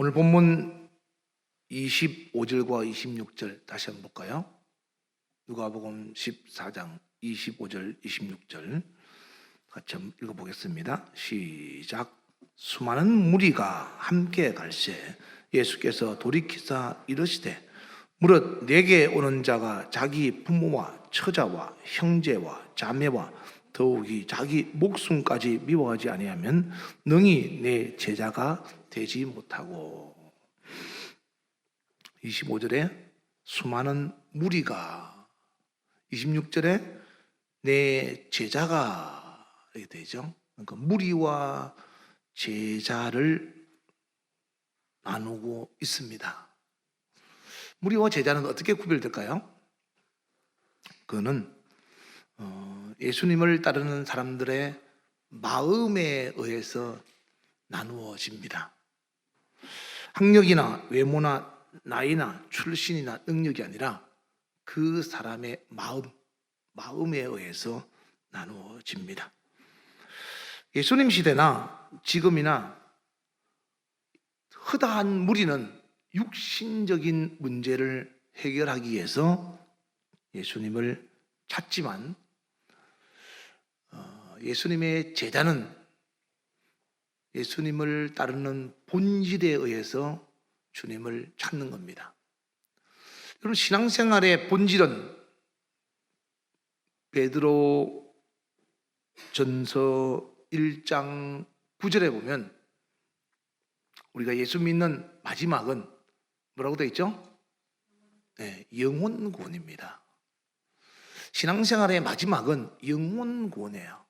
오늘 본문 25절과 26절 다시 한번 볼까요? 누가복음 14장 25절 26절 같이 한번 읽어보겠습니다. 시작. 수많은 무리가 함께 갈새 예수께서 돌이키사 이르시되 무릇 내게 오는 자가 자기 부모와 처자와 형제와 자매와 더욱이 자기 목숨까지 미워하지 아니하면 능히 내 제자가 되지 못하고. 25절에 수많은 무리가, 26절에 내 제자가 이렇게 되죠. 그러니까 무리와 제자를 나누고 있습니다. 무리와 제자는 어떻게 구별될까요? 그거는 예수님을 따르는 사람들의 마음에 의해서 나누어집니다. 학력이나 외모나 나이나 출신이나 능력이 아니라 그 사람의 마음에 의해서 나누어집니다. 예수님 시대나 지금이나 허다한 무리는 육신적인 문제를 해결하기 위해서 예수님을 찾지만 예수님의 제자는 예수님을 따르는 본질에 의해서 주님을 찾는 겁니다. 여러분, 신앙생활의 본질은 베드로 전서 1장 9절에 보면 우리가 예수 믿는 마지막은 뭐라고 되어 있죠? 네, 영혼 구원입니다. 신앙생활의 마지막은 영혼 구원이에요.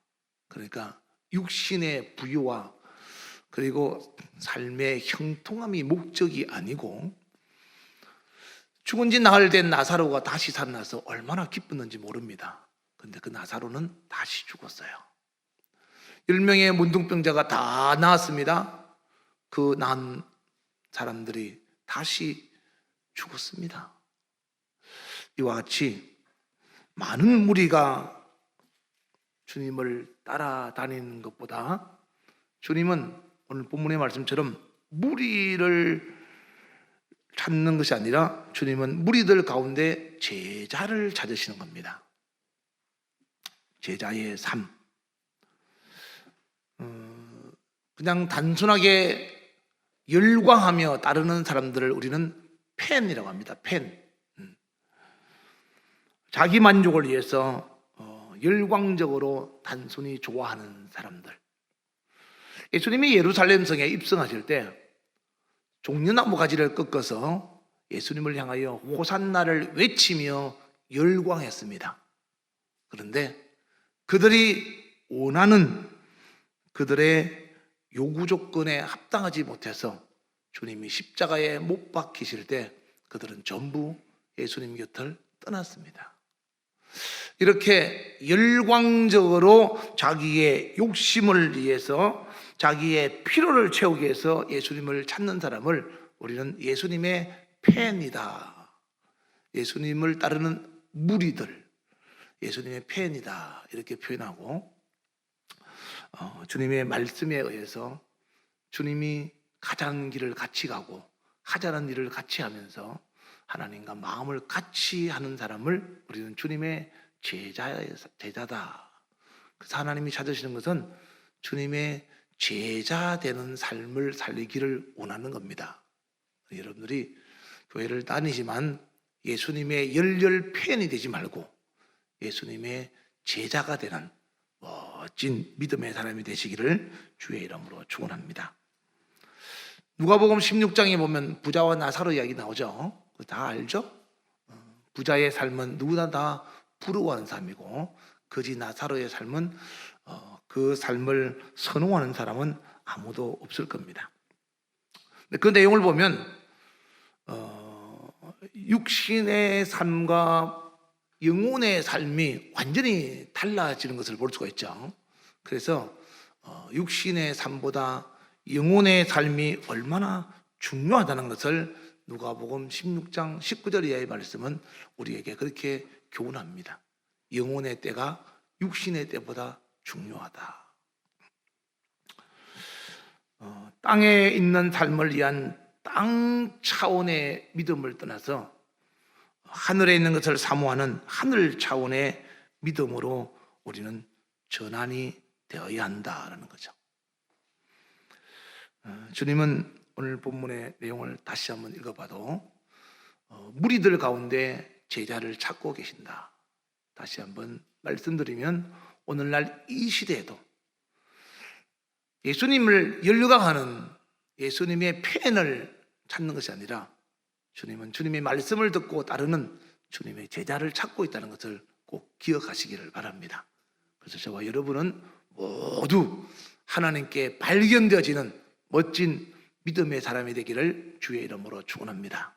그러니까 육신의 부유와 그리고 삶의 형통함이 목적이 아니고, 죽은 지 나흘 된 나사로가 다시 살아나서 얼마나 기뻤는지 모릅니다. 그런데 그 나사로는 다시 죽었어요. 10명의 문둥병자가 다 나았습니다. 그 난 사람들이 다시 죽었습니다. 이와 같이 많은 무리가 주님을 따라다니는 것보다 주님은 오늘 본문의 말씀처럼 무리를 찾는 것이 아니라 주님은 무리들 가운데 제자를 찾으시는 겁니다. 제자의 삶. 그냥 단순하게 열광하며 따르는 사람들을 우리는 팬이라고 합니다. 팬. 자기 만족을 위해서 열광적으로 단순히 좋아하는 사람들. 예수님이 예루살렘 성에 입성하실 때 종려나무 가지를 꺾어서 예수님을 향하여 호산나를 외치며 열광했습니다. 그런데 그들이 원하는 그들의 요구 조건에 합당하지 못해서 주님이 십자가에 못 박히실 때 그들은 전부 예수님 곁을 떠났습니다. 이렇게 열광적으로 자기의 욕심을 위해서 자기의 필요를 채우기 위해서 예수님을 찾는 사람을 우리는 예수님의 팬이다, 예수님을 따르는 무리들, 예수님의 팬이다 이렇게 표현하고, 주님의 말씀에 의해서 주님이 가자는 길을 같이 가고 하자는 일을 같이 하면서 하나님과 마음을 같이 하는 사람을 우리는 주님의 제자다. 그래서 하나님이 찾으시는 것은 주님의 제자 되는 삶을 살리기를 원하는 겁니다. 여러분들이 교회를 다니지만 예수님의 열렬 팬이 되지 말고 예수님의 제자가 되는 멋진 믿음의 사람이 되시기를 주의 이름으로 축원합니다. 누가복음 16장에 보면 부자와 나사로 이야기 나오죠. 다 알죠? 부자의 삶은 누구나 다 부러워하는 삶이고 거지 나사로의 삶은 그 삶을 선호하는 사람은 아무도 없을 겁니다. 그 내용을 보면 육신의 삶과 영혼의 삶이 완전히 달라지는 것을 볼 수가 있죠. 그래서 육신의 삶보다 영혼의 삶이 얼마나 중요하다는 것을 누가복음 16장 19절 이하의 말씀은 우리에게 그렇게 교훈합니다. 영혼의 때가 육신의 때보다 중요하다. 땅에 있는 삶을 위한 땅 차원의 믿음을 떠나서 하늘에 있는 것을 사모하는 하늘 차원의 믿음으로 우리는 전환이 되어야 한다라는 거죠. 주님은 오늘 본문의 내용을 다시 한번 읽어봐도 무리들 가운데 제자를 찾고 계신다. 다시 한번 말씀드리면 오늘날 이 시대에도 예수님을 열광하는 예수님의 팬을 찾는 것이 아니라 주님은 주님의 말씀을 듣고 따르는 주님의 제자를 찾고 있다는 것을 꼭 기억하시기를 바랍니다. 그래서 저와 여러분은 모두 하나님께 발견되어지는 멋진 믿음의 사람이 되기를 주의 이름으로 축원합니다.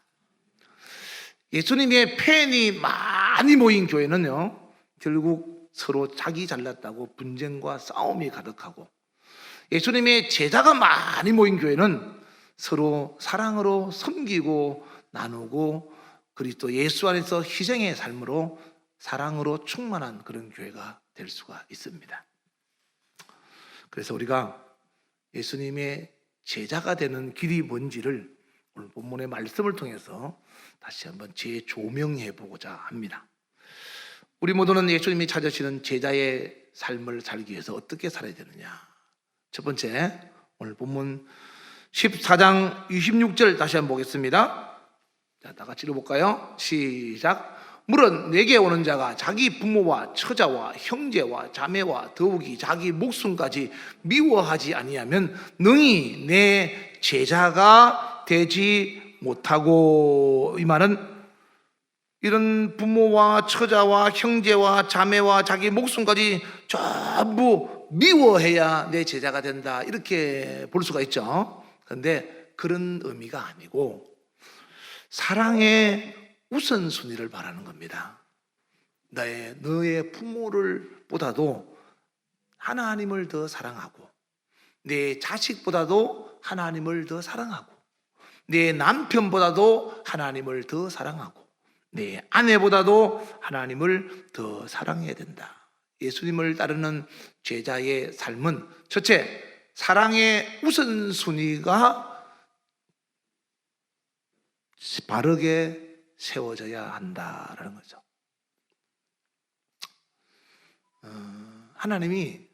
예수님의 팬이 많이 모인 교회는요, 결국 서로 자기 잘났다고 분쟁과 싸움이 가득하고, 예수님의 제자가 많이 모인 교회는 서로 사랑으로 섬기고 나누고 그리스도 예수 안에서 희생의 삶으로 사랑으로 충만한 그런 교회가 될 수가 있습니다. 그래서 우리가 예수님의 제자가 되는 길이 뭔지를 오늘 본문의 말씀을 통해서 다시 한번 재조명해 보고자 합니다. 우리 모두는 예수님이 찾으시는 제자의 삶을 살기 위해서 어떻게 살아야 되느냐. 첫 번째, 오늘 본문 14장 26절 다시 한번 보겠습니다. 자, 다 같이 읽어볼까요? 시작. 물은 내게 오는 자가 자기 부모와 처자와 형제와 자매와 더욱이 자기 목숨까지 미워하지 아니하면 능히 내 제자가 되지 못하고, 이 말은 이런 부모와 처자와 형제와 자매와 자기 목숨까지 전부 미워해야 내 제자가 된다, 이렇게 볼 수가 있죠. 그런데 그런 의미가 아니고 사랑의 우선순위를 말하는 겁니다. 너의 부모를 보다도 하나님을 더 사랑하고, 내 자식보다도 하나님을 더 사랑하고, 내 남편보다도 하나님을 더 사랑하고, 내 아내보다도 하나님을 더 사랑해야 된다. 예수님을 따르는 제자의 삶은 첫째, 사랑의 우선순위가 바르게 세워져야 한다라는 거죠. 하나님이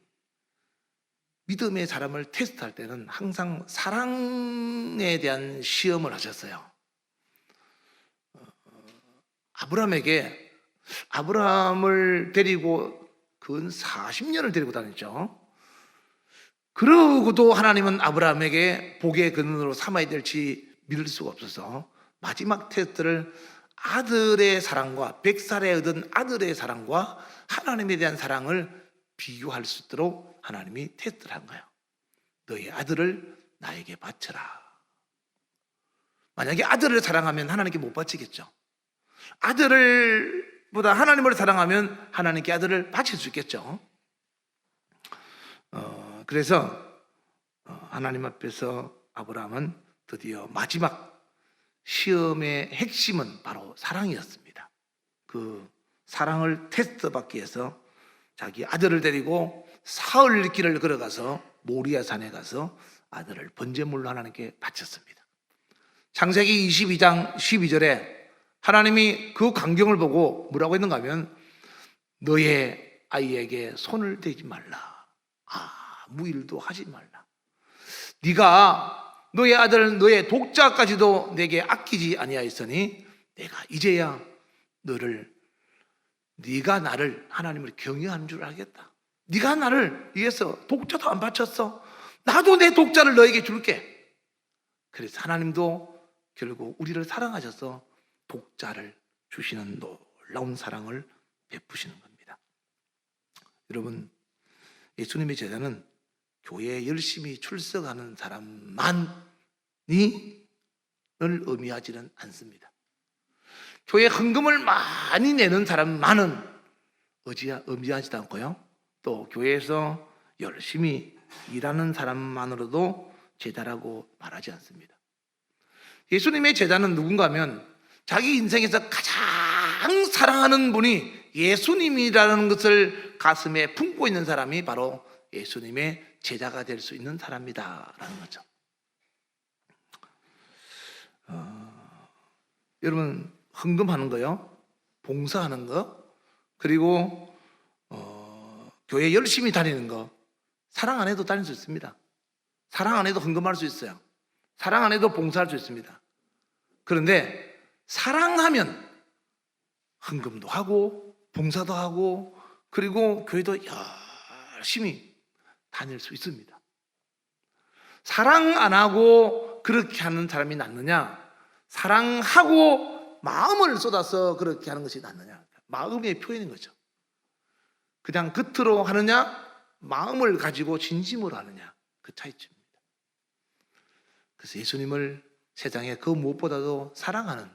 믿음의 사람을 테스트할 때는 항상 사랑에 대한 시험을 하셨어요. 아브라함을 데리고 근 40년을 데리고 다녔죠. 그러고도 하나님은 아브라함에게 복의 근원으로 삼아야 될지 믿을 수가 없어서 마지막 테스트를 아들의 사랑과 100살에 얻은 아들의 사랑과 하나님에 대한 사랑을 비교할 수 있도록 하나님이 테스트를 한 거예요. 너의 아들을 나에게 바쳐라. 만약에 아들을 사랑하면 하나님께 못 바치겠죠. 아들보다 하나님을 사랑하면 하나님께 아들을 바칠 수 있겠죠. 그래서 하나님 앞에서 아브라함은 드디어 마지막 시험의 핵심은 바로 사랑이었습니다. 그 사랑을 테스트 받기 위해서 자기 아들을 데리고 사흘 길을 걸어가서 모리아 산에 가서 아들을 번제물로 하나님께 바쳤습니다. 창세기 22장 12절에 하나님이 그 광경을 보고 뭐라고 했는가 하면 너의 아이에게 손을 대지 말라. 아무 일도 하지 말라. 네가 너의 아들 너의 독자까지도 내게 아끼지 아니하였으니 내가 이제야 네가 나를 하나님을 경외하는 줄 알겠다. 네가 나를 위해서 독자도 안 바쳤어. 나도 내 독자를 너에게 줄게. 그래서 하나님도 결국 우리를 사랑하셔서 독자를 주시는 놀라운 사랑을 베푸시는 겁니다. 여러분, 예수님의 제자는 교회에 열심히 출석하는 사람만이 의미하지는 않습니다. 교회 헌금을 많이 내는 사람만은 의미하지도 않고요. 또 교회에서 열심히 일하는 사람만으로도 제자라고 말하지 않습니다. 예수님의 제자는 누군가 하면 자기 인생에서 가장 사랑하는 분이 예수님이라는 것을 가슴에 품고 있는 사람이 바로 예수님의 제자가 될 수 있는 사람이다라는 거죠. 여러분 헌금하는 거요, 봉사하는 거, 그리고 교회 열심히 다니는 거, 사랑 안 해도 다닐 수 있습니다. 사랑 안 해도 헌금할 수 있어요. 사랑 안 해도 봉사할 수 있습니다. 그런데 사랑하면 헌금도 하고 봉사도 하고 그리고 교회도 열심히 다닐 수 있습니다. 사랑 안 하고 그렇게 하는 사람이 낫느냐, 사랑하고 마음을 쏟아서 그렇게 하는 것이 낫느냐, 마음의 표현인 거죠. 그냥 겉으로 하느냐, 마음을 가지고 진심으로 하느냐, 그 차이점입니다. 그래서 예수님을 세상에 그 무엇보다도 사랑하는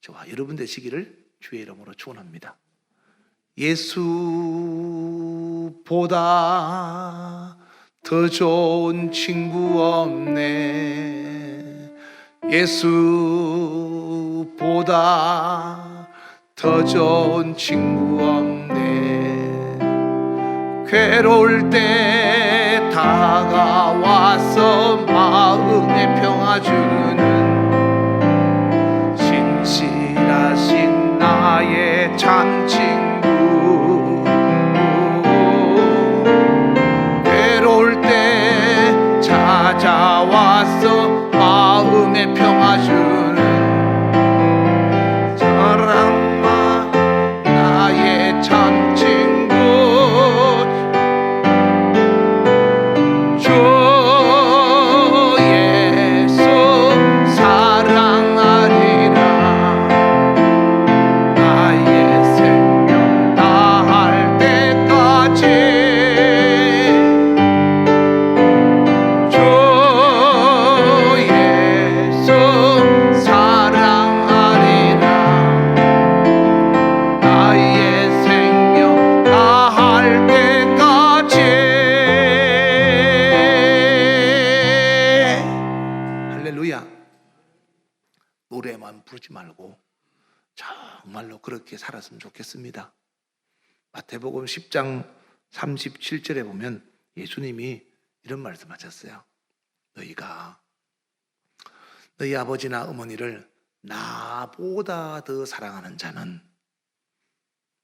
저와 여러분 되시기를 주의 이름으로 축원합니다. 예수보다 더 좋은 친구 없네. 예수보다 더 좋은 친구 없네. 괴로울 때 다가와서 마음의 평화 주는 신실하신 나의 참 친구. 괴로울 때 찾아와서 마음의 평화 주는 사랑만 나의 참 친구. 주 예수 사랑하리라. 나의 생명 다할 때까지 주 예수 사랑하리라. 나의 생명 다할 때까지. 할렐루야. 노래만 부르지 말고 정말로 그렇게 살았으면 좋겠습니다. 마태복음 10장 37절에 보면 예수님이 이런 말씀하셨어요. 너희가 너희 아버지나 어머니를 나보다 더 사랑하는 자는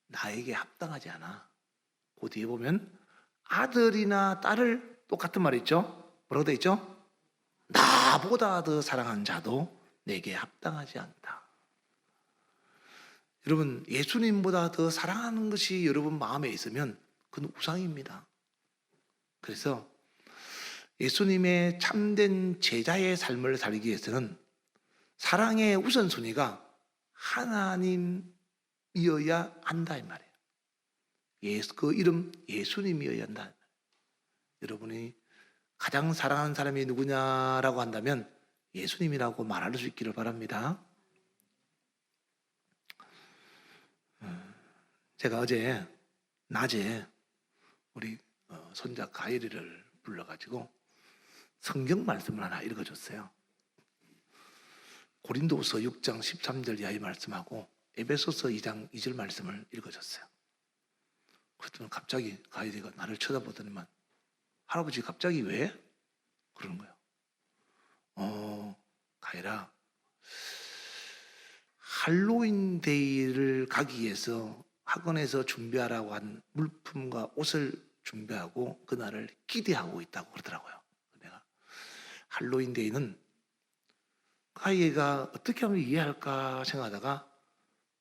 나에게 합당하지 않아. 그 뒤에 보면 아들이나 딸을, 똑같은 말 있죠? 뭐라고 되어 있죠? 나보다 더 사랑하는 자도 내게 합당하지 않다. 여러분, 예수님보다 더 사랑하는 것이 여러분 마음에 있으면 그건 우상입니다. 그래서 예수님의 참된 제자의 삶을 살기 위해서는 사랑의 우선순위가 하나님이어야 한다 이 말이에요. 그 이름 예수님이어야 한다. 여러분이 가장 사랑하는 사람이 누구냐라고 한다면 예수님이라고 말할 수 있기를 바랍니다. 제가 어제 낮에 우리 손자 가일이를 불러가지고 성경 말씀을 하나 읽어줬어요. 고린도후서 6장 13절 이하의 말씀하고 에베소서 2장 2절 말씀을 읽어줬어요. 그랬더니 갑자기 가일이가 나를 쳐다보더니만 할아버지 갑자기 왜? 그러는 거예요. 가일아, 할로윈 데이를 가기 위해서 학원에서 준비하라고 한 물품과 옷을 준비하고 그날을 기대하고 있다고 그러더라고요. 내가 할로윈 데이는 가이가 어떻게 하면 이해할까 생각하다가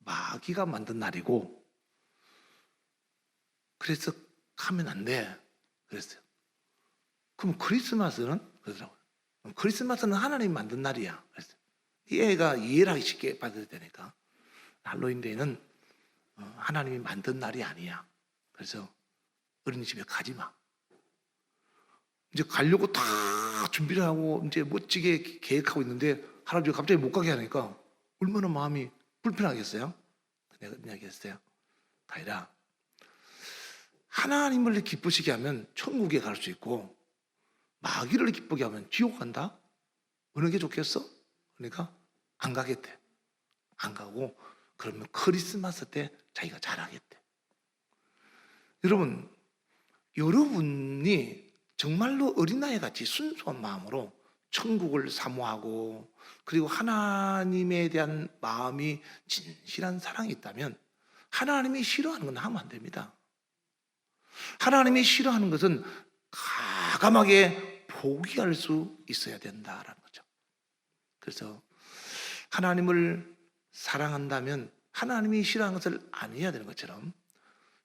마귀가 만든 날이고 그래서 가면 안 돼 그랬어요. 그럼 크리스마스는? 그러더라고요. 크리스마스는 하나님이 만든 날이야. 그랬어요. 이 애가 이해를 하기 쉽게 받아야 되니까 할로윈 데이는 하나님이 만든 날이 아니야. 그래서 어린이집에 가지 마. 이제 가려고 다 준비를 하고 이제 멋지게 계획하고 있는데 할아버지가 갑자기 못 가게 하니까 얼마나 마음이 불편하겠어요? 내가 이야기했어요. 가이라, 하나님을 기쁘시게 하면 천국에 갈 수 있고 마귀를 기쁘게 하면 지옥 간다? 어느 게 좋겠어? 그러니까 안 가겠대. 안 가고 그러면 크리스마스 때 자기가 잘하겠대. 여러분이 정말로 어린아이 같이 순수한 마음으로 천국을 사모하고 그리고 하나님에 대한 마음이 진실한 사랑이 있다면 하나님이 싫어하는 건 하면 안 됩니다. 하나님이 싫어하는 것은 과감하게 포기할 수 있어야 된다라는 거죠. 그래서 하나님을 사랑한다면 하나님이 싫어하는 것을 안 해야 되는 것처럼,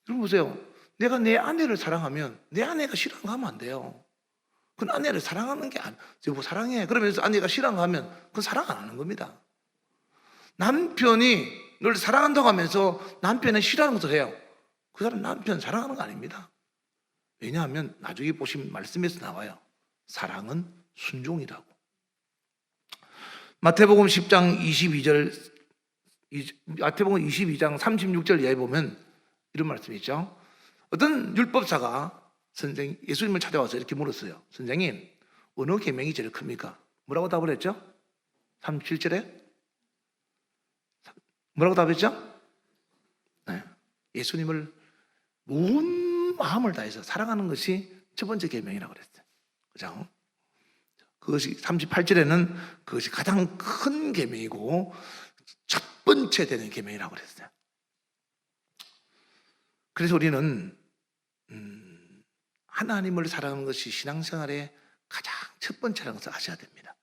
여러분 보세요. 내가 내 아내를 사랑하면 내 아내가 싫어하는 거 하면 안 돼요. 그건 아내를 사랑하는 게 아니에요. 여보 사랑해 그러면서 아내가 싫어하는 거 하면 그건 사랑 안 하는 겁니다. 남편이 널 사랑한다고 하면서 남편이 싫어하는 것을 해요. 그 사람 남편 사랑하는 거 아닙니다. 왜냐하면 나중에 보시면 말씀에서 나와요. 사랑은 순종이라고. 마태복음 10장 22절, 마태복음 22장 36절 이하에 보면 이런 말씀이 있죠. 어떤 율법사가 예수님을 찾아와서 이렇게 물었어요. 선생님, 어느 계명이 제일 큽니까? 뭐라고 답을 했죠? 37절에 뭐라고 답했죠? 네. 예수님을 온 마음을 다해서 사랑하는 것이 첫 번째 계명이라고 그랬어요. 그죠? 그것이 38절에는 그것이 가장 큰 계명이고 첫 번째 되는 계명이라고 그랬어요. 그래서 우리는 하나님을 사랑하는 것이 신앙생활의 가장 첫 번째라는 것을 아셔야 됩니다.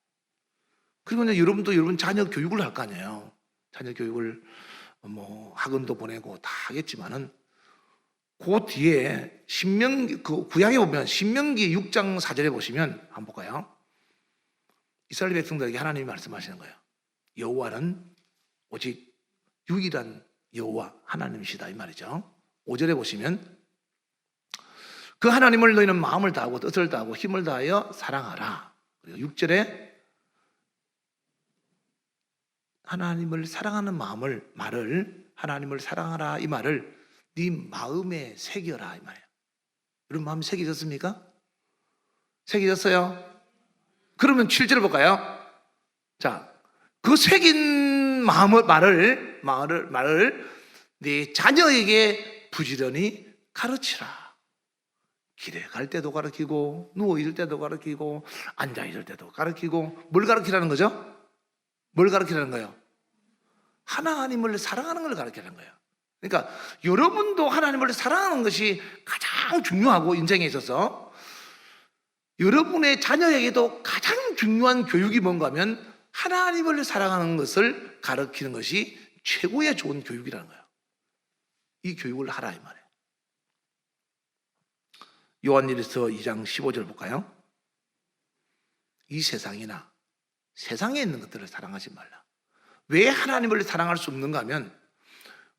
그리고 이제 여러분도 여러분 자녀 교육을 할 거 아니에요. 자녀 교육을 뭐 학원도 보내고 다 하겠지만은 그 뒤에 그 구약에 보면 신명기 6장 4절에 보시면 한번 볼까요? 이스라엘 백성들에게 하나님이 말씀하시는 거예요. 여호와는 오직 유일한 여호와 하나님이시다 이 말이죠. 5절에 보시면 그 하나님을 너희는 마음을 다하고 뜻을 다하고 힘을 다하여 사랑하라. 그리고 6절에 하나님을 사랑하는 말을 하나님을 사랑하라 이 말을 네 마음에 새겨라 이 말이에요. 여러분 마음에 새겨졌습니까? 새겨졌어요? 그러면 7절을 볼까요? 자, 그 새긴 말을 네 자녀에게 부지런히 가르치라. 길에 갈 때도 가르치고 누워 있을 때도 가르치고 앉아 있을 때도 가르치고. 뭘 가르치라는 거죠? 뭘 가르치라는 거예요? 하나님을 사랑하는 걸 가르치라는 거예요. 그러니까 여러분도 하나님을 사랑하는 것이 가장 중요하고 인생에 있어서 여러분의 자녀에게도 가장 중요한 교육이 뭔가 하면 하나님을 사랑하는 것을 가르치는 것이 최고의 좋은 교육이라는 거예요. 이 교육을 하라 이 말이에요. 요한일서 2장 15절 볼까요? 이 세상이나 세상에 있는 것들을 사랑하지 말라. 왜 하나님을 사랑할 수 없는가 하면,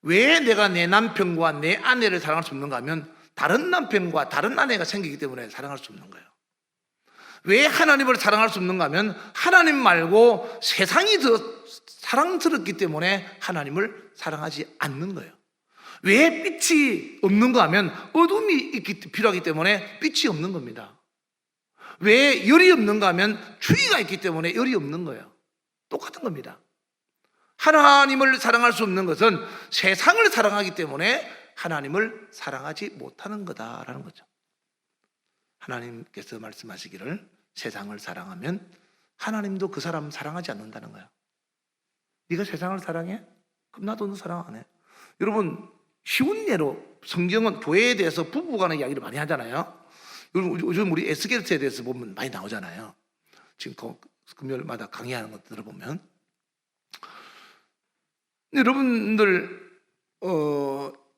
왜 내가 내 남편과 내 아내를 사랑할 수 없는가 하면 다른 남편과 다른 아내가 생기기 때문에 사랑할 수 없는 거예요. 왜 하나님을 사랑할 수 없는가 하면 하나님 말고 세상이 더 사랑스럽기 때문에 하나님을 사랑하지 않는 거예요. 왜 빛이 없는가 하면 어둠이 필요하기 때문에 빛이 없는 겁니다. 왜 열이 없는가 하면 추위가 있기 때문에 열이 없는 거예요. 똑같은 겁니다. 하나님을 사랑할 수 없는 것은 세상을 사랑하기 때문에 하나님을 사랑하지 못하는 거다라는 거죠. 하나님께서 말씀하시기를 세상을 사랑하면 하나님도 그 사람 사랑하지 않는다는 거예요. 네가 세상을 사랑해? 그럼 나도 너 사랑 안 해. 여러분 쉬운 예로 성경은 교회에 대해서 부부간의 이야기를 많이 하잖아요. 요즘 우리 에스겔서에 대해서 보면 많이 나오잖아요. 지금 금요일마다 강의하는 것 들어보면 여러분들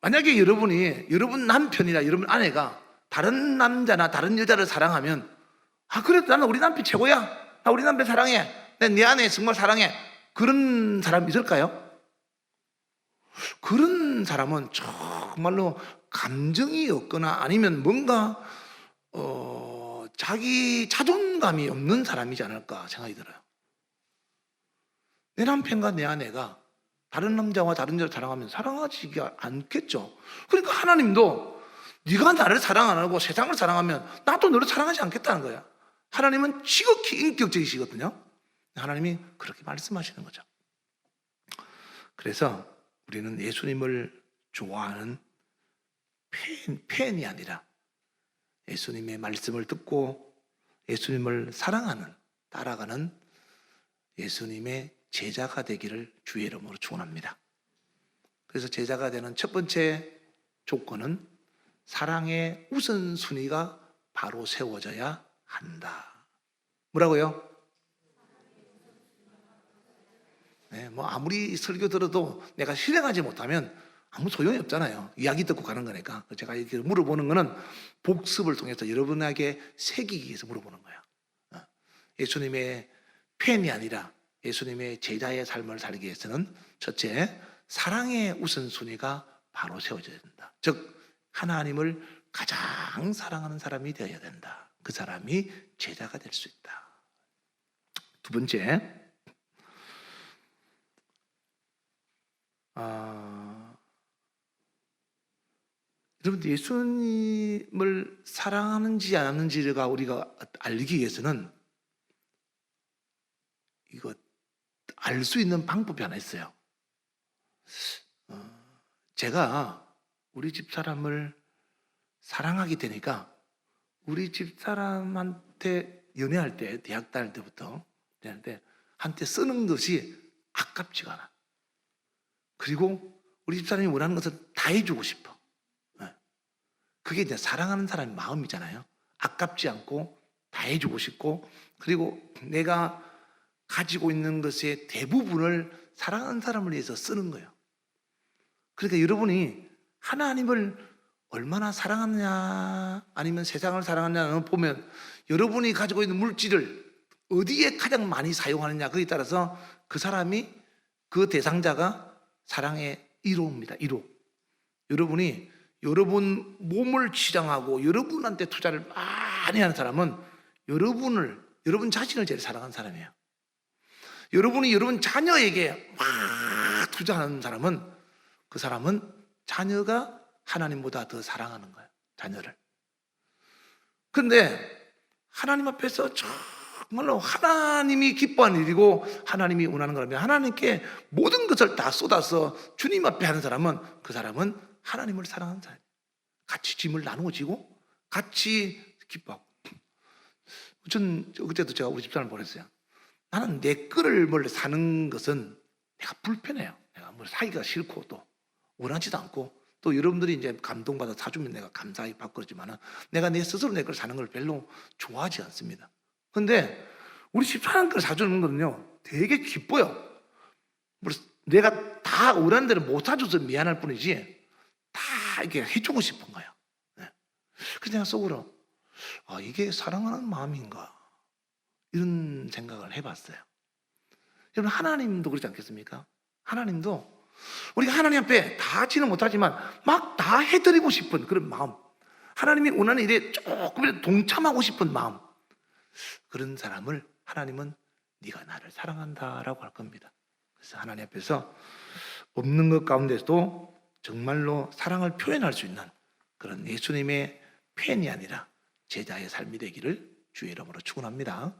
만약에 여러분 남편이나 여러분 아내가 다른 남자나 다른 여자를 사랑하면 그래도 나는 우리 남편 최고야. 나 우리 남편 사랑해. 내 아내 정말 사랑해. 그런 사람 있을까요? 그런 사람은 정말로 감정이 없거나 아니면 뭔가 자기 자존감이 없는 사람이지 않을까 생각이 들어요. 내 남편과 내 아내가 다른 남자와 다른 여자를 사랑하면 사랑하지가 않겠죠. 그러니까 하나님도 네가 나를 사랑 안 하고 세상을 사랑하면 나도 너를 사랑하지 않겠다는 거야. 하나님은 지극히 인격적이시거든요. 하나님이 그렇게 말씀하시는 거죠. 그래서 우리는 예수님을 좋아하는 팬이 아니라 예수님의 말씀을 듣고 예수님을 사랑하는 따라가는 예수님의 제자가 되기를 주의 이름으로 축원합니다. 그래서 제자가 되는 첫 번째 조건은 사랑의 우선순위가 바로 세워져야 한다. 뭐라고요? 네, 뭐 아무리 설교 들어도 내가 실행하지 못하면 아무 소용이 없잖아요. 이야기 듣고 가는 거니까. 제가 이렇게 물어보는 거는 복습을 통해서 여러분에게 새기기 위해서 물어보는 거예요. 예수님의 팬이 아니라 예수님의 제자의 삶을 살기 위해서는 첫째, 사랑의 우선순위가 바로 세워져야 된다. 즉 하나님을 가장 사랑하는 사람이 되어야 된다. 그 사람이 제자가 될 수 있다. 두 번째, 여러분 예수님을 사랑하는지 안 하는지가 우리가 알기 위해서는 이거 알 수 있는 방법이 하나 있어요. 제가 우리 집 사람을 사랑하게 되니까 우리 집 사람한테 연애할 때, 대학 다닐 때부터 한테 쓰는 것이 아깝지가 않아. 그리고 우리 집 사람이 원하는 것을 다 해주고 싶어. 그게 이제 사랑하는 사람의 마음이잖아요. 아깝지 않고 다 해주고 싶고, 그리고 내가 가지고 있는 것의 대부분을 사랑하는 사람을 위해서 쓰는 거예요. 그러니까 여러분이 하나님을 얼마나 사랑하느냐 아니면 세상을 사랑하느냐는 보면 여러분이 가지고 있는 물질을 어디에 가장 많이 사용하느냐, 거기에 따라서 그 사람이, 그 대상자가 사랑의 1호입니다. 1호. 여러분이 여러분 몸을 치장하고 여러분한테 투자를 많이 하는 사람은 여러분 자신을 제일 사랑하는 사람이에요. 여러분이 여러분 자녀에게 막 투자하는 사람은, 그 사람은 자녀가 하나님보다 더 사랑하는 거예요. 자녀를. 그런데 하나님 앞에서 정말로 하나님이 기뻐하는 일이고 하나님이 원하는 거라면 하나님께 모든 것을 다 쏟아서 주님 앞에 하는 사람은, 그 사람은 하나님을 사랑하는 사람이에요. 같이 짐을 나누어 지고 같이 기뻐하고. 전 그때도 제가 우리 집사람을 보냈어요. 나는 내 거를 뭘 사는 것은 내가 불편해요. 내가 뭘 사기가 싫고 또 원하지도 않고, 또 여러분들이 이제 감동받아 사주면 내가 감사히 받고 그러지만 내가 내 스스로 내 걸 사는 걸 별로 좋아하지 않습니다. 그런데 우리 집사람 걸 사주는 거는요 되게 기뻐요. 내가 다 원하는 대로 못 사줘서 미안할 뿐이지 다 이렇게 해주고 싶은 거예요. 그래서 내가 속으로 이게 사랑하는 마음인가, 이런 생각을 해봤어요. 여러분 하나님도 그렇지 않겠습니까? 하나님도 우리가 하나님 앞에 다 하지는 못하지만 막 다 해드리고 싶은 그런 마음, 하나님이 원하는 일에 조금이라도 동참하고 싶은 마음, 그런 사람을 하나님은 네가 나를 사랑한다라고 할 겁니다. 그래서 하나님 앞에서 없는 것 가운데서도 정말로 사랑을 표현할 수 있는 그런 예수님의 팬이 아니라 제자의 삶이 되기를 주의 이름으로 축원합니다.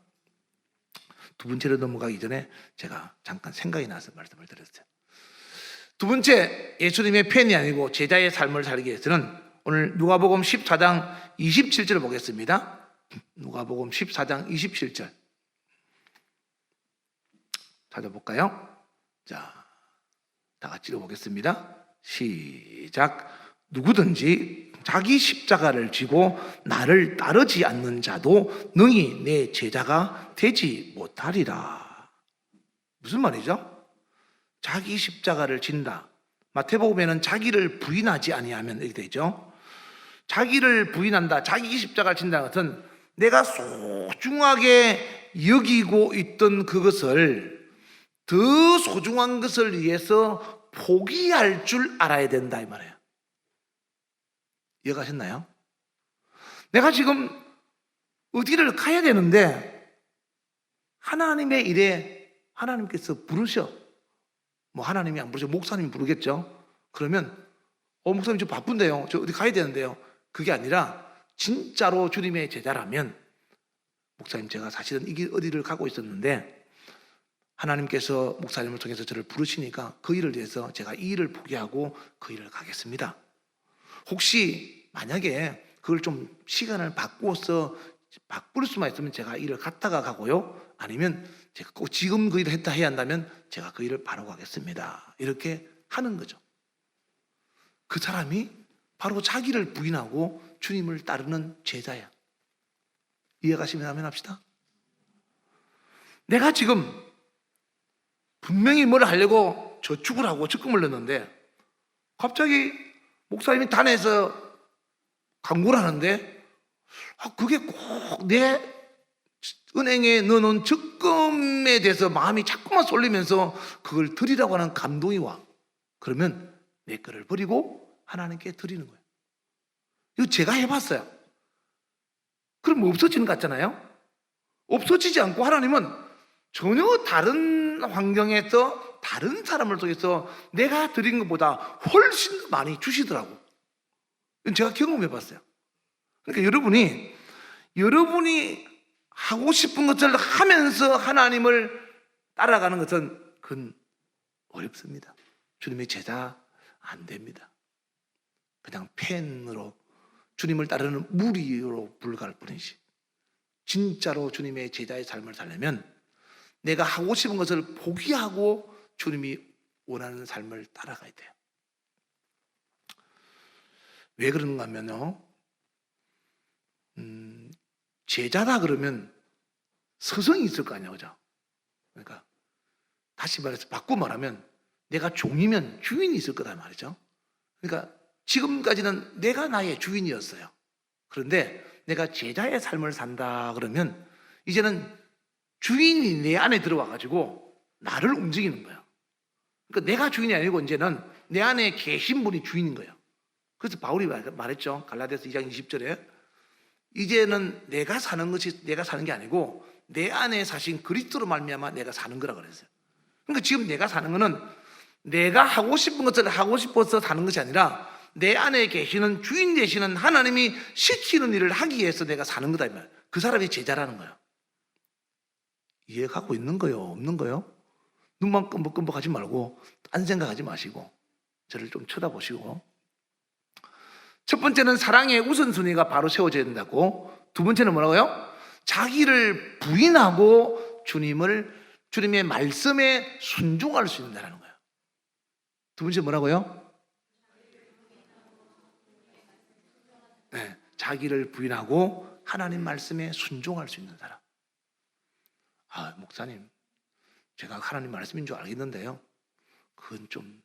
두 번째로 넘어가기 전에 제가 잠깐 생각이 나서 말씀을 드렸어요. 두 번째, 예수님의 팬이 아니고 제자의 삶을 살기 위해서는 오늘 누가복음 14장 27절 보겠습니다. 누가복음 14장 27절 찾아볼까요? 자, 다 같이 읽어보겠습니다. 시작. 누구든지 자기 십자가를 지고 나를 따르지 않는 자도 능히 내 제자가 되지 못하리라. 무슨 말이죠? 자기 십자가를 진다. 마태복음에는 자기를 부인하지 아니하면 이렇게 되죠. 자기를 부인한다, 자기 십자가를 진다는 것은 내가 소중하게 여기고 있던 그것을 더 소중한 것을 위해서 포기할 줄 알아야 된다, 이 말이에요. 이해가셨나요? 내가 지금 어디를 가야 되는데 하나님의 일에 하나님께서 부르셔. 뭐 하나님이 안 부르셔, 목사님이 부르겠죠. 그러면 목사님 저 바쁜데요, 저 어디 가야 되는데요. 그게 아니라 진짜로 주님의 제자라면, 목사님 제가 사실은 이 길 어디를 가고 있었는데 하나님께서 목사님을 통해서 저를 부르시니까 그 일을 위해서 제가 이 일을 포기하고 그 일을 가겠습니다. 혹시 만약에 그걸 좀 시간을 바꾸어서 바꿀 수만 있으면 제가 일을 갔다가 가고요. 아니면 제가 꼭 지금 그 일을 했다 해야 한다면 제가 그 일을 바로 가겠습니다. 이렇게 하는 거죠. 그 사람이 바로 자기를 부인하고 주님을 따르는 제자야. 이해가시면 하면 합시다. 내가 지금 분명히 뭘 하려고 저축을 하고 적금을 넣었는데 갑자기 목사님이 단에서 광고를 하는데 그게 꼭 내 은행에 넣어놓은 적금에 대해서 마음이 자꾸만 쏠리면서 그걸 드리라고 하는 감동이 와. 그러면 내 거를 버리고 하나님께 드리는 거예요. 이거 제가 해봤어요. 그럼 없어지는 것 같잖아요. 없어지지 않고 하나님은 전혀 다른 환경에서 다른 사람을 통해서 내가 드린 것보다 훨씬 더 많이 주시더라고. 제가 경험해봤어요. 그러니까 여러분이 하고 싶은 것을 하면서 하나님을 따라가는 것은 그건 어렵습니다. 주님의 제자 안 됩니다. 그냥 펜으로 주님을 따르는 무리로 불과할 뿐이지. 진짜로 주님의 제자의 삶을 살려면 내가 하고 싶은 것을 포기하고 주님이 원하는 삶을 따라가야 돼요. 왜 그런가 하면요, 제자다 그러면 서성이 있을 거 아니에요, 그죠? 그러니까 다시 말해서 바꾸고 말하면 내가 종이면 주인이 있을 거다 말이죠. 그러니까 지금까지는 내가 나의 주인이었어요. 그런데 내가 제자의 삶을 산다 그러면 이제는 주인이 내 안에 들어와 가지고 나를 움직이는 거예요. 그러니까 내가 주인이 아니고 이제는 내 안에 계신 분이 주인인 거예요. 그래서 바울이 말했죠. 갈라디아서 2장 20절에 이제는 내가 사는 것이 내가 사는 게 아니고 내 안에 사신 그리스도로 말미암아 내가 사는 거라 그랬어요. 그러니까 지금 내가 사는 거는 내가 하고 싶은 것을 하고 싶어서 사는 것이 아니라 내 안에 계시는 주인 되시는 하나님이 시키는 일을 하기 위해서 내가 사는 거다 이 말. 그 사람이 제자라는 거예요. 이해가고 있는 거요, 없는 거요? 눈만 끔벅끔벅 하지 말고 딴 생각하지 마시고 저를 좀 쳐다보시고. 첫 번째는 사랑의 우선순위가 바로 세워져야 된다고. 두 번째는 뭐라고요? 자기를 부인하고 주님의 말씀에 순종할 수 있다는 거예요. 두 번째 뭐라고요? 네, 자기를 부인하고 하나님 말씀에 순종할 수 있는 사람. 목사님, 제가 하나님 말씀인 줄 알겠는데요, 그건 좀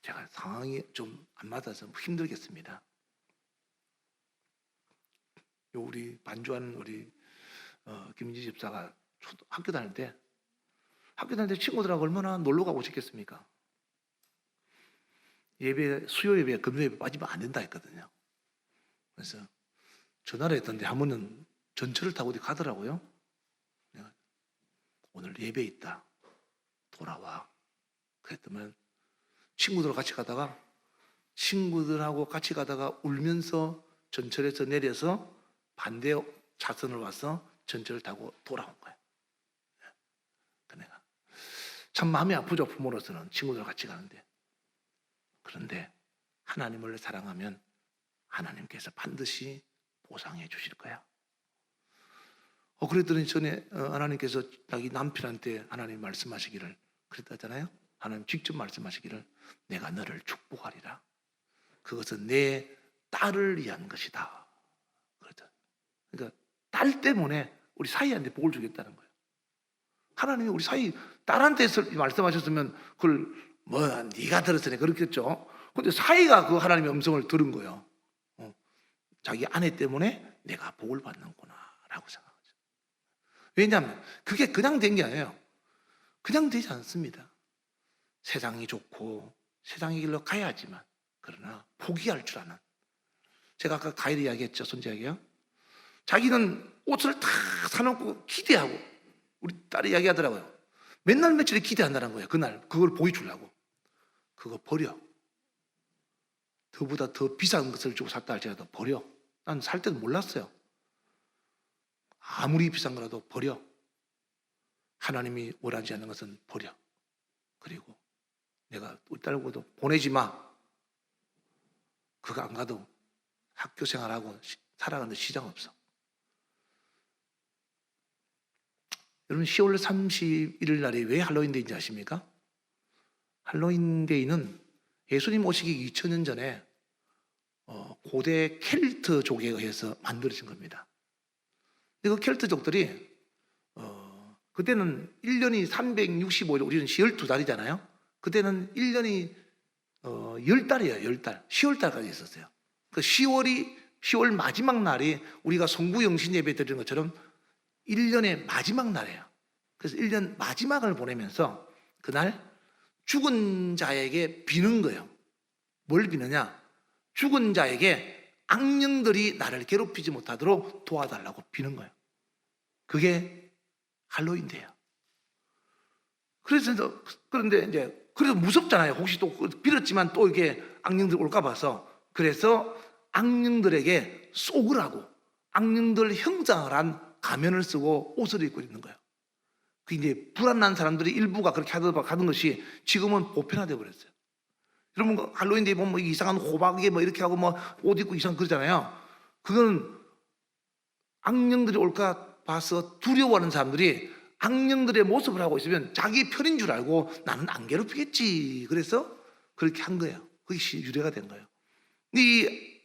제가 상황이 좀 안 맞아서 힘들겠습니다. 우리 반주하는 우리 김인지 집사가 학교 다닐 때 친구들하고 얼마나 놀러 가고 싶겠습니까? 수요 예배, 금요 예배 빠지면 안 된다 했거든요. 그래서 전화를 했던데 한 번은 전철을 타고 어디 가더라고요. 내가 오늘 예배 있다, 돌아와. 그랬더니 친구들하고 같이 가다가 울면서 전철에서 내려서 반대 차선을 와서 전철을 타고 돌아온 거예요. 내가 참 마음이 아프죠, 부모로서는. 친구들 같이 가는데. 그런데 하나님을 사랑하면 하나님께서 반드시 보상해 주실 거야. 그랬더니 전에 하나님께서 자기 남편한테 하나님 말씀하시기를 그랬다잖아요. 하나님 직접 말씀하시기를 내가 너를 축복하리라. 그것은 내 딸을 위한 것이다. 그러니까 딸 때문에 우리 사이한테 복을 주겠다는 거예요. 하나님이 우리 사이 딸한테 말씀하셨으면 그걸 네가 들었으니 그렇겠죠. 근데 사이가 그 하나님의 음성을 들은 거예요. 자기 아내 때문에 내가 복을 받는구나 라고 생각하죠. 왜냐하면 그게 그냥 된 게 아니에요. 그냥 되지 않습니다. 세상이 좋고 세상의 길로 가야지만, 그러나 포기할 줄 아는. 제가 아까 가이드 이야기했죠, 손자에게요. 자기는 옷을 다 사놓고 기대하고, 우리 딸이 이야기하더라고요. 맨날 며칠에 기대한다는 거예요. 그날 그걸 보여주려고. 그거 버려. 그보다 더 비싼 것을 주고 샀다 할지라도 버려. 난 살 때도 몰랐어요. 아무리 비싼 거라도 버려. 하나님이 원하지 않는 것은 버려. 그리고 내가 우리 딸하고도 보내지 마. 그거 안 가도 학교 생활하고 살아가는 시장 없어. 여러분 10월 31일 날이 왜 할로윈데이인지 아십니까? 할로윈데이는 예수님 오시기 2000년 전에 고대 켈트족에 의해서 만들어진 겁니다. 그 켈트족들이 그때는 1년이 365일, 우리는 12달이잖아요. 그때는 1년이 10달이에요. 10달. 10월달까지 있었어요. 그 10월 마지막 날이 우리가 성구영신 예배 드리는 것처럼 1년의 마지막 날이에요. 그래서 1년 마지막을 보내면서 그날 죽은 자에게 비는 거예요. 뭘 비느냐? 죽은 자에게 악령들이 나를 괴롭히지 못하도록 도와달라고 비는 거예요. 그게 할로윈데이예요. 그런데 이제 그래도 무섭잖아요. 혹시 또 빌었지만 또 이게 악령들 올까 봐서. 그래서 악령들에게 쏘으라고 악령들 형상을 한 가면을 쓰고 옷을 입고 있는 거예요. 그 이제 불안한 사람들이 일부가 그렇게 하던 것이 지금은 보편화되어 버렸어요. 여러분 할로윈데이 보면 뭐 이상한 호박에 뭐 이렇게 하고 뭐 옷 입고 이상 그러잖아요. 그건 악령들이 올까 봐서 두려워하는 사람들이 악령들의 모습을 하고 있으면 자기 편인 줄 알고 나는 안 괴롭히겠지. 그래서 그렇게 한 거예요. 그게 유래가 된 거예요. 이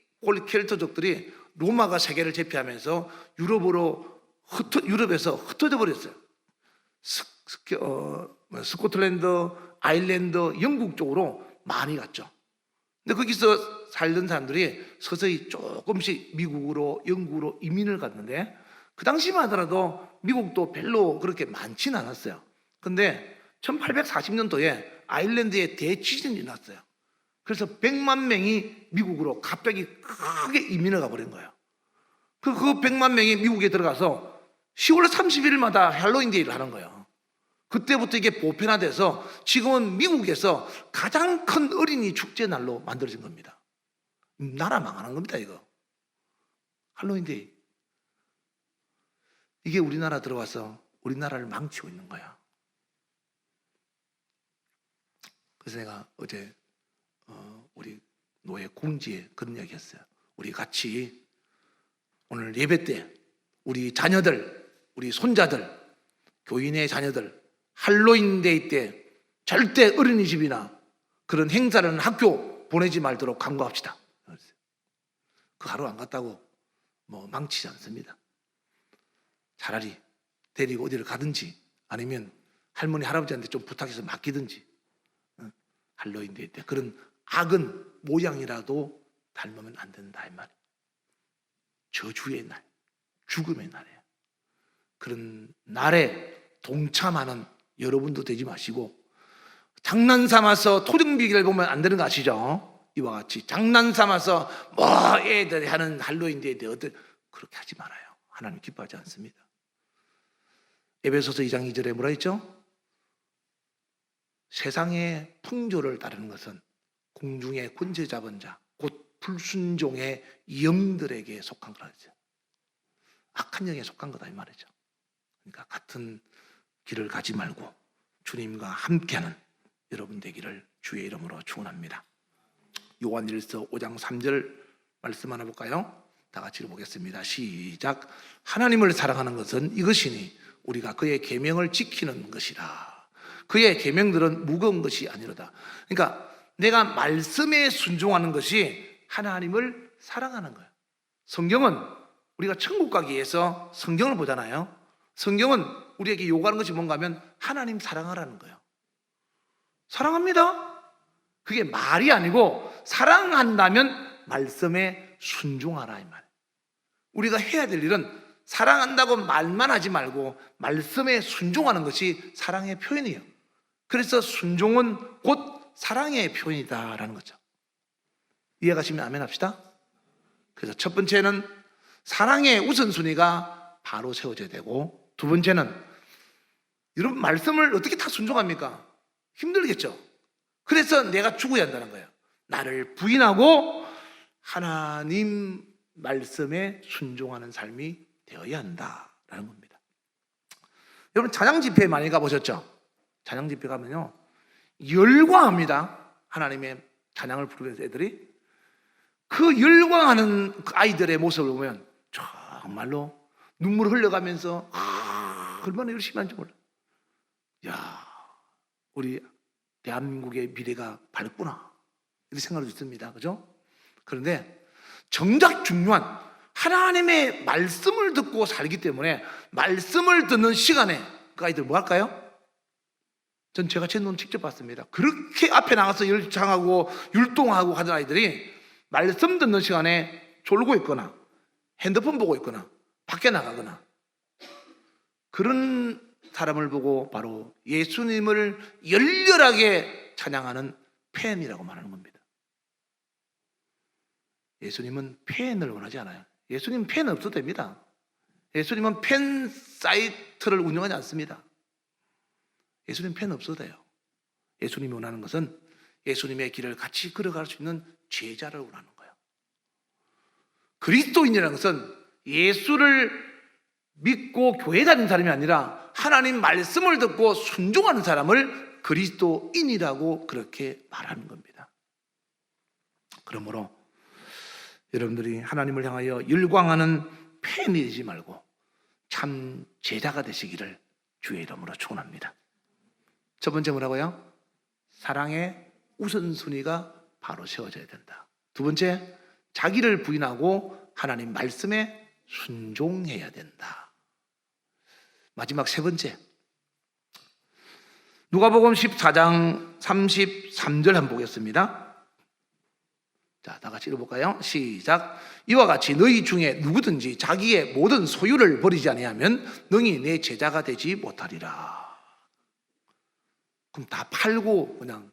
켈트족들이 로마가 세계를 제패하면서 유럽에서 흩어져 버렸어요. 스코틀랜드, 아일랜드, 영국 쪽으로 많이 갔죠. 근데 거기서 살던 사람들이 서서히 조금씩 미국으로, 영국으로 이민을 갔는데 그 당시만 하더라도 미국도 별로 그렇게 많지는 않았어요. 근데 1840년도에 아일랜드에 대지진이 났어요. 그래서 100만 명이 미국으로 갑자기 크게 이민을 가버린 거예요. 그 100만 명이 미국에 들어가서 10월 31일마다 할로윈데이를 하는 거예요. 그때부터 이게 보편화돼서 지금은 미국에서 가장 큰 어린이 축제 날로 만들어진 겁니다. 나라 망하는 겁니다, 이거. 할로윈데이. 이게 우리나라 들어와서 우리나라를 망치고 있는 거야. 그래서 내가 어제 우리 노예 공지에 그런 이야기 했어요. 우리 같이 오늘 예배 때 우리 자녀들, 우리 손자들, 교인의 자녀들 할로윈데이 때 절대 어린이집이나 그런 행사는 학교 보내지 말도록 강구합시다. 그 하루 안 갔다고 뭐 망치지 않습니다. 차라리 데리고 어디를 가든지 아니면 할머니 할아버지한테 좀 부탁해서 맡기든지 할로윈데이 때 그런 악은 모양이라도 닮으면 안 된다 이 말이에요. 저주의 날, 죽음의 날이에요. 그런 날에 동참하는 여러분도 되지 마시고 장난 삼아서 토종비기를 보면 안 되는 거 아시죠? 이와 같이 장난 삼아서 뭐 애들이 하는 할로윈데이 때 그렇게 하지 말아요. 하나님 기뻐하지 않습니다. 에베소서 2장 2절에 뭐라 했죠? 세상의 풍조를 따르는 것은 공중의 권세 잡은 자, 곧 불순종의 영들에게 속한 거라 했죠. 악한 영에 속한 거다 이 말이죠. 그러니까 같은 길을 가지 말고 주님과 함께하는 여러분 되기를 주의 이름으로 축원합니다. 요한일서 5장 3절 말씀 하나 볼까요? 다 같이 보겠습니다. 시작. 하나님을 사랑하는 것은 이것이니 우리가 그의 계명을 지키는 것이라. 그의 계명들은 무거운 것이 아니로다. 그러니까 내가 말씀에 순종하는 것이 하나님을 사랑하는 거예요. 성경은 우리가 천국 가기 위해서 성경을 보잖아요. 성경은 우리에게 요구하는 것이 뭔가 하면 하나님 사랑하라는 거예요. 사랑합니다. 그게 말이 아니고 사랑한다면 말씀에 순종하라 이 말. 우리가 해야 될 일은 사랑한다고 말만 하지 말고 말씀에 순종하는 것이 사랑의 표현이에요. 그래서 순종은 곧 사랑의 표현이다라는 거죠. 이해가시면 아멘 합시다. 그래서 첫 번째는 사랑의 우선순위가 바로 세워져야 되고, 두 번째는 여러분 말씀을 어떻게 다 순종합니까? 힘들겠죠. 그래서 내가 죽어야 한다는 거예요. 나를 부인하고 하나님 말씀에 순종하는 삶이 되어야 한다라는 겁니다. 여러분 찬양 집회 많이 가보셨죠? 찬양 집회 가면요 열광합니다. 하나님의 찬양을 부르면서 애들이 그 열광하는 그 아이들의 모습을 보면 정말로 눈물 흘려가면서 얼마나 열심히 하는지 몰라. 야, 우리 대한민국의 미래가 밝구나, 이런 생각을 듭니다. 그죠? 그런데 정작 중요한 하나님의 말씀을 듣고 살기 때문에 말씀을 듣는 시간에 그 아이들 뭐 할까요? 전 제가 제 눈 직접 봤습니다. 그렇게 앞에 나가서 열창하고 율동하고 하던 아이들이 말씀 듣는 시간에 졸고 있거나 핸드폰 보고 있거나 밖에 나가거나, 그런 사람을 보고 바로 예수님을 열렬하게 찬양하는 팬이라고 말하는 겁니다. 예수님은 팬을 원하지 않아요. 예수님 팬 없어도 됩니다. 예수님은 팬 사이트를 운영하지 않습니다. 예수님 팬 없어도 돼요. 예수님이 원하는 것은 예수님의 길을 같이 걸어갈 수 있는 제자를 원하는 거예요. 그리스도인이라는 것은 예수를 믿고 교회 다니는 사람이 아니라 하나님 말씀을 듣고 순종하는 사람을 그리스도인이라고 그렇게 말하는 겁니다. 그러므로 여러분들이 하나님을 향하여 열광하는 팬이 되지 말고 참 제자가 되시기를 주의 이름으로 축원합니다. 첫 번째 뭐라고요? 사랑의 우선순위가 바로 세워져야 된다. 두 번째, 자기를 부인하고 하나님 말씀에 순종해야 된다. 마지막 세 번째, 누가복음 14장 33절 한번 보겠습니다. 자, 다 같이 읽어볼까요? 시작. 이와 같이 너희 중에 누구든지 자기의 모든 소유를 버리지 아니하면 능히 내 제자가 되지 못하리라. 그럼 다 팔고 그냥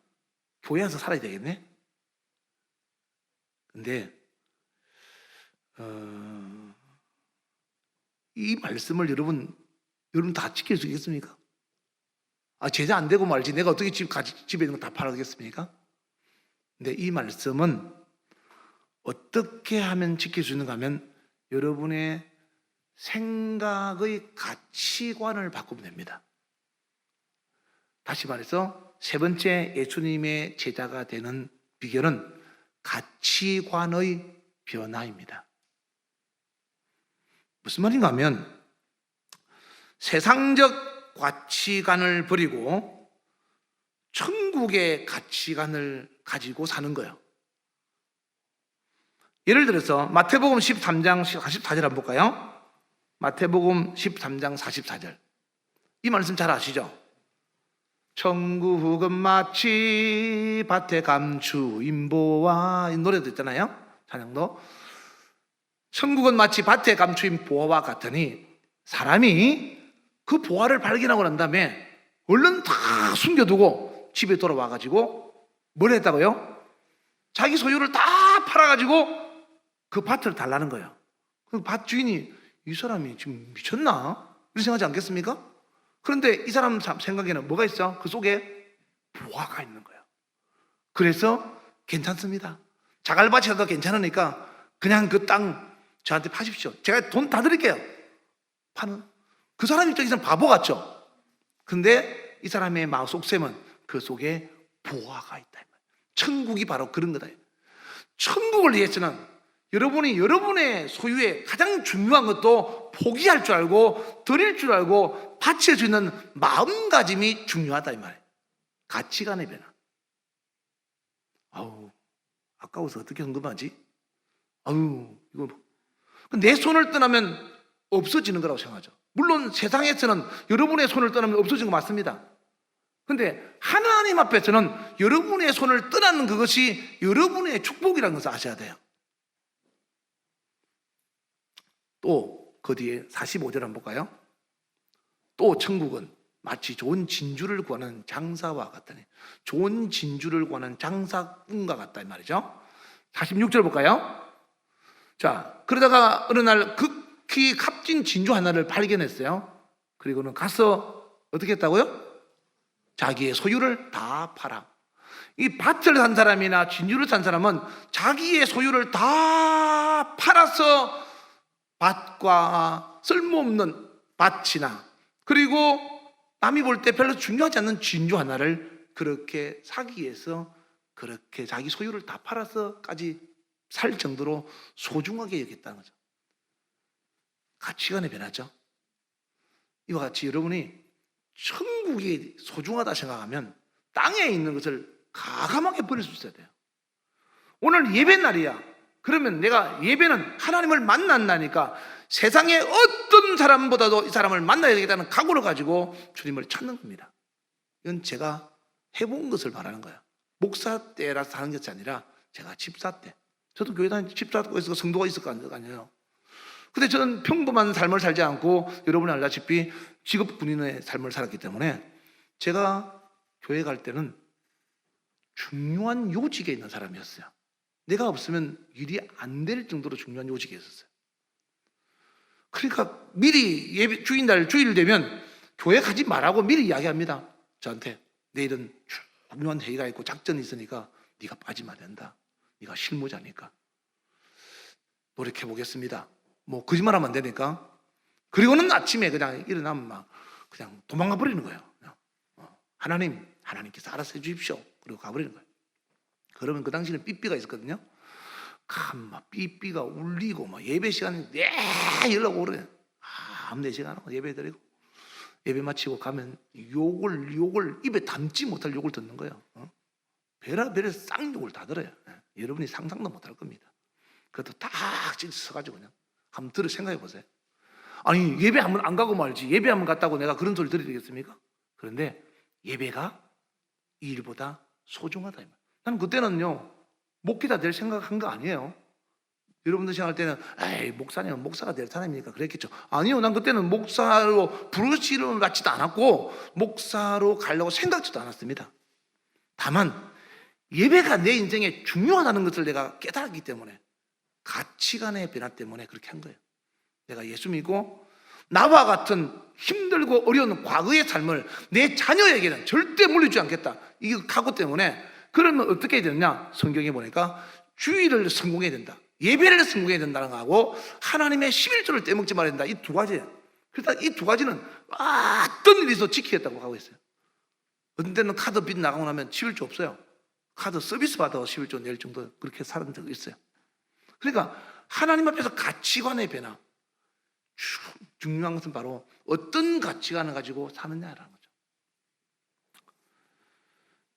교회 와서 살아야 되겠네? 근데 이 말씀을 여러분 다 지킬 수 있겠습니까? 제자 안 되고 말지 내가 어떻게 집에 있는 거 다 팔아겠습니까? 근데 이 말씀은 어떻게 하면 지킬 수 있는가 하면 여러분의 생각의 가치관을 바꾸면 됩니다. 다시 말해서 세 번째 예수님의 제자가 되는 비결은 가치관의 변화입니다. 무슨 말인가 하면 세상적 가치관을 버리고 천국의 가치관을 가지고 사는 거예요. 예를 들어서 마태복음 13장 44절 한번 볼까요? 마태복음 13장 44절. 이 말씀 잘 아시죠? 천국은 마치 밭에 감추인 보화, 이 노래도 있잖아요. 찬양도. 천국은 마치 밭에 감추인 보화와 같으니 사람이 그 보화를 발견하고 난 다음에 얼른 다 숨겨두고 집에 돌아와가지고 뭘 했다고요? 자기 소유를 다 팔아가지고 그 밭을 달라는 거예요. 그 밭 주인이 이 사람이 지금 미쳤나? 이렇게 생각하지 않겠습니까? 그런데 이 사람 생각에는 뭐가 있어? 그 속에 보화가 있는 거예요. 그래서 괜찮습니다. 자갈밭이라도 괜찮으니까 그냥 그 땅 저한테 파십시오. 제가 돈 다 드릴게요. 파는 그 사람 입장에서는 바보 같죠? 근데 이 사람의 마음 속셈은 그 속에 보화가 있다. 천국이 바로 그런 거다. 천국을 위해서는 여러분이 여러분의 소유의 가장 중요한 것도 포기할 줄 알고 드릴 줄 알고 바칠 수 있는 마음가짐이 중요하다 이 말이에요. 가치관의 변화. 아까워서 어떻게 헌금하지? 이거 내 손을 떠나면 없어지는 거라고 생각하죠. 물론 세상에서는 여러분의 손을 떠나면 없어지는 거 맞습니다. 근데 하나님 앞에서는 여러분의 손을 떠나는 그것이 여러분의 축복이라는 것을 아셔야 돼요. 또 그 뒤에 45절 한번 볼까요? 또 천국은 마치 좋은 진주를 구하는 장사와 같다니, 좋은 진주를 구하는 장사꾼과 같다 이 말이죠. 46절 볼까요? 자, 그러다가 어느 날 극히 값진 진주 하나를 발견했어요. 그리고는 가서 어떻게 했다고요? 자기의 소유를 다 팔아. 이 밭을 산 사람이나 진주를 산 사람은 자기의 소유를 다 팔아서 밭과 쓸모없는 밭이나 그리고 남이 볼 때 별로 중요하지 않는 진주 하나를 그렇게 사기 위해서 그렇게 자기 소유를 다 팔아서까지 살 정도로 소중하게 여겼다는 거죠. 가치관의 변화죠. 이와 같이 여러분이 천국이 소중하다 생각하면 땅에 있는 것을 과감하게 버릴 수 있어야 돼요. 오늘 예배 날이야. 그러면 내가 예배는 하나님을 만난다니까 세상의 어떤 사람보다도 이 사람을 만나야 되겠다는 각오를 가지고 주님을 찾는 겁니다. 이건 제가 해본 것을 말하는 거예요. 목사 때라서 하는 것이 아니라 제가 집사 때, 저도 교회 다니면서 집사가 있었고 성도가 있을 거 아니에요. 근데 저는 평범한 삶을 살지 않고 여러분이 알다시피 직업 군인의 삶을 살았기 때문에 제가 교회 갈 때는 중요한 요직에 있는 사람이었어요. 내가 없으면 일이 안 될 정도로 중요한 요직에 있었어요. 그러니까 미리 예배 주일날 주일 되면 교회 가지 말라고 미리 이야기합니다. 저한테 내일은 중요한 회의가 있고 작전이 있으니까 네가 빠지면 안 된다. 네가 실무자니까. 노력해 보겠습니다. 뭐 거짓말하면 안 되니까. 그리고는 아침에 그냥 일어나면 막 그냥 도망가 버리는 거예요. 그냥. 하나님께서 알아서 해주십시오. 그리고 가버리는 거예요. 그러면 그 당시에는 삐삐가 있었거든요. 막 삐삐가 울리고 막 예배 시간에 연락 오래. 아무 4시간 하고 예배 드리고 예배 마치고 가면 욕을 입에 담지 못할 욕을 듣는 거예요. 베라베라 쌍욕을 다 들어요. 여러분이 상상도 못할 겁니다. 그것도 딱 서가지고 그냥 한번 들어 생각해 보세요. 아니 예배 한번 안 가고 말지 예배 한번 갔다고 내가 그런 소리 들으겠습니까? 그런데 예배가 이 일보다 소중하다. 나는 그때는요 목회자 될 생각한 거 아니에요. 여러분들 생각할 때는 에이 목사님은 목사가 될 사람이니까 그랬겠죠. 아니요, 난 그때는 목사로 부르시는 것 같지도 않았고 목사로 가려고 생각지도 않았습니다. 다만 예배가 내 인생에 중요하다는 것을 내가 깨달았기 때문에 가치관의 변화 때문에 그렇게 한 거예요. 내가 예수 믿고 나와 같은 힘들고 어려운 과거의 삶을 내 자녀에게는 절대 물려주지 않겠다. 이 각오 때문에. 그러면 어떻게 해야 되느냐? 성경에 보니까 주일을 성공해야 된다. 예배를 성공해야 된다는 거하고 하나님의 11조를 떼먹지 말아야 된다. 이 두 가지예요. 그래서 이 두 가지는 어떤 일이 있어 지키겠다고 하고 있어요. 어떤 때는 카드 빚 나가고 나면 11조 없어요. 카드 서비스 받아 11조 낼 정도 그렇게 살은 적이 있어요. 그러니까 하나님 앞에서 가치관의 변화, 중요한 것은 바로 어떤 가치관을 가지고 사느냐라는 거죠.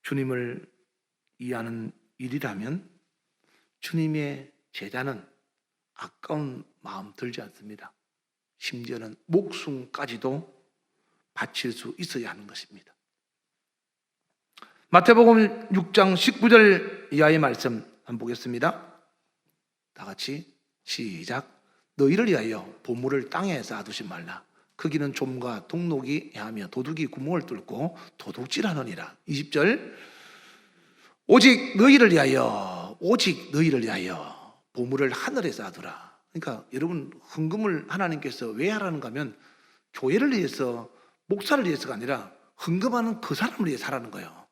주님을 이해하는 일이라면 주님의 제자는 아까운 마음 들지 않습니다. 심지어는 목숨까지도 바칠 수 있어야 하는 것입니다. 마태복음 6장 19절 이하의 말씀 한번 보겠습니다. 다 같이 시작. 너희를 위하여 보물을 땅에 쌓아두지 말라. 거기는 좀과 동록이 해하며 도둑이 구멍을 뚫고 도둑질하느니라. 20절. 오직 너희를 위하여 보물을 하늘에 쌓아두라. 그러니까 여러분 헌금을 하나님께서 왜 하라는가 하면 교회를 위해서 목사를 위해서가 아니라 헌금하는 그 사람을 위해서 하라는 거예요.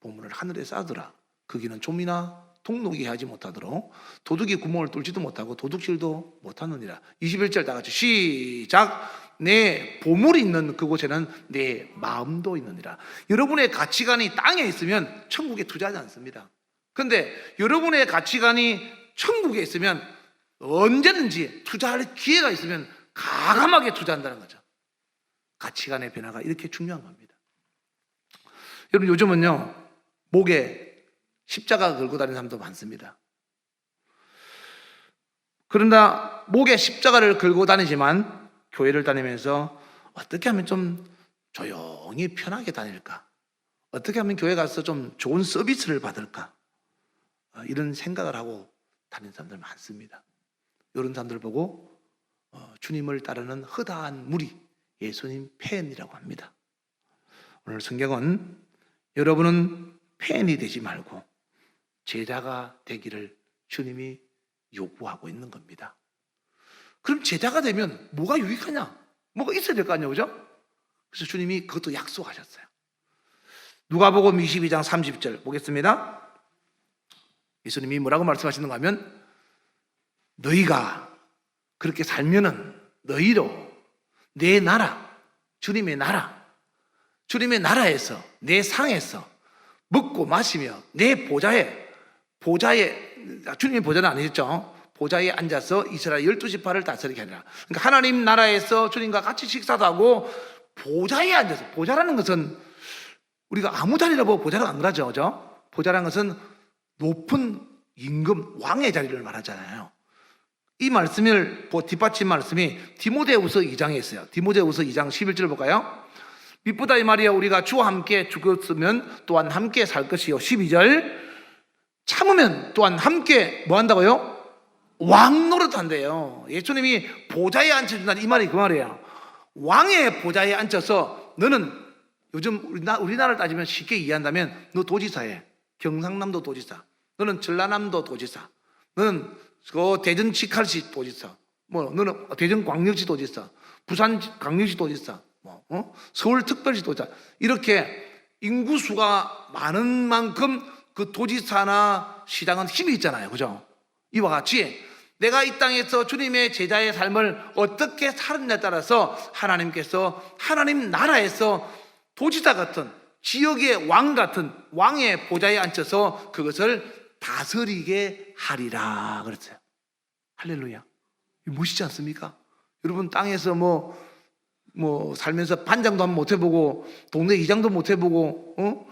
보물을 하늘에 쌓아두라. 거기는 좀이나 동록이 하지 못하도록 도둑이 구멍을 뚫지도 못하고 도둑질도 못하느니라. 21절 다 같이 시작. 내 보물이 있는 그곳에는 내 마음도 있느니라. 여러분의 가치관이 땅에 있으면 천국에 투자하지 않습니다. 그런데 여러분의 가치관이 천국에 있으면 언제든지 투자할 기회가 있으면 과감하게 투자한다는 거죠. 가치관의 변화가 이렇게 중요한 겁니다. 여러분 요즘은요 목에 십자가 걸고 다니는 사람도 많습니다. 그러나 목에 십자가를 걸고 다니지만 교회를 다니면서 어떻게 하면 좀 조용히 편하게 다닐까? 어떻게 하면 교회 가서 좀 좋은 서비스를 받을까? 이런 생각을 하고 다니는 사람들 많습니다. 이런 사람들 보고 주님을 따르는 허다한 무리, 예수님 팬이라고 합니다. 오늘 성경은 여러분은 팬이 되지 말고 제자가 되기를 주님이 요구하고 있는 겁니다. 그럼 제자가 되면 뭐가 유익하냐? 뭐가 있어야 될 거 아니에요, 그죠? 그래서 주님이 그것도 약속하셨어요. 누가복음 22장 30절 보겠습니다. 예수님이 뭐라고 말씀하시는가 하면 너희가 그렇게 살면은 너희로 내 나라, 주님의 나라에서 내 상에서 먹고 마시며 내 보좌에 주님의 보좌는 아니겠죠? 보좌에 앉아서 이스라엘 12지파를 다스리게 하리라. 그러니까 하나님 나라에서 주님과 같이 식사도 하고 보좌에 앉아서, 보좌라는 것은 우리가 아무 자리라 보고 보좌라고 안 그러죠, 그죠? 보좌라는 것은 높은 임금, 왕의 자리를 말하잖아요. 이 말씀을 뒷받침 말씀이 디모데후서 2장에 있어요. 디모데후서 2장 11절 볼까요? 미쁘다 이 말이야, 우리가 주와 함께 죽었으면 또한 함께 살 것이요. 12절, 참으면 또한 함께 뭐 한다고요? 왕 노릇한대요. 예수님이 보좌에 앉혀준다는 이 말이 그 말이에요. 왕의 보좌에 앉혀서 너는, 요즘 우리나라를 따지면 쉽게 이해한다면 너 도지사해. 경상남도 도지사, 너는 전라남도 도지사, 너는 그 대전 직할시 도지사, 뭐 너는 대전 광역시 도지사, 부산 광역시 도지사, 서울 특별시 도지사, 이렇게 인구수가 많은 만큼 그 도지사나 시장은 힘이 있잖아요, 그죠? 이와 같이 내가 이 땅에서 주님의 제자의 삶을 어떻게 사느냐에 따라서 하나님께서 하나님 나라에서 도지사 같은, 지역의 왕 같은 왕의 보좌에 앉혀서 그것을 다스리게 하리라 그랬어요. 할렐루야. 멋있지 않습니까? 여러분, 땅에서 살면서 반장도 한번 못 해보고 동네 이장도 못 해보고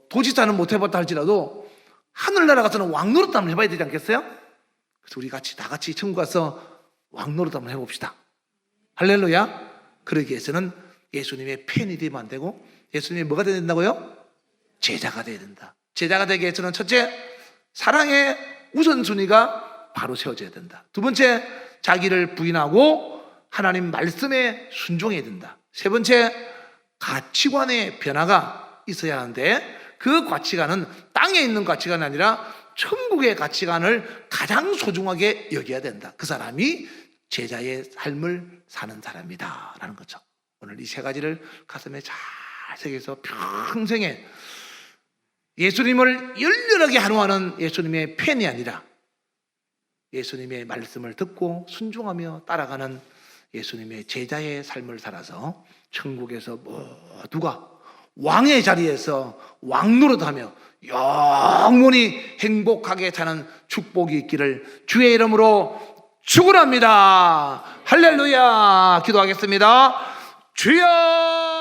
도지사는 못 해봤다 할지라도 하늘나라 가서는 왕 노릇 한번 해봐야 되지 않겠어요? 그래서 우리 다 같이 천국 가서 왕 노릇 한번 해봅시다. 할렐루야. 그러기 위해서는 예수님의 팬이 되면 안 되고, 예수님이 뭐가 돼야 된다고요? 제자가 돼야 된다. 제자가 되기 위해서는 첫째, 사랑의 우선순위가 바로 세워져야 된다. 두 번째, 자기를 부인하고 하나님 말씀에 순종해야 된다. 세 번째, 가치관의 변화가 있어야 하는데 그 가치관은 땅에 있는 가치관이 아니라 천국의 가치관을 가장 소중하게 여겨야 된다. 그 사람이 제자의 삶을 사는 사람이다 라는 거죠. 오늘 이 세 가지를 가슴에 잘 새겨서 평생에 예수님을 열렬하게 환호하는 예수님의 팬이 아니라 예수님의 말씀을 듣고 순종하며 따라가는 예수님의 제자의 삶을 살아서 천국에서 모두가 왕의 자리에서 왕 노릇하며 영원히 행복하게 사는 축복이 있기를 주의 이름으로 축원합니다. 할렐루야. 기도하겠습니다. 주여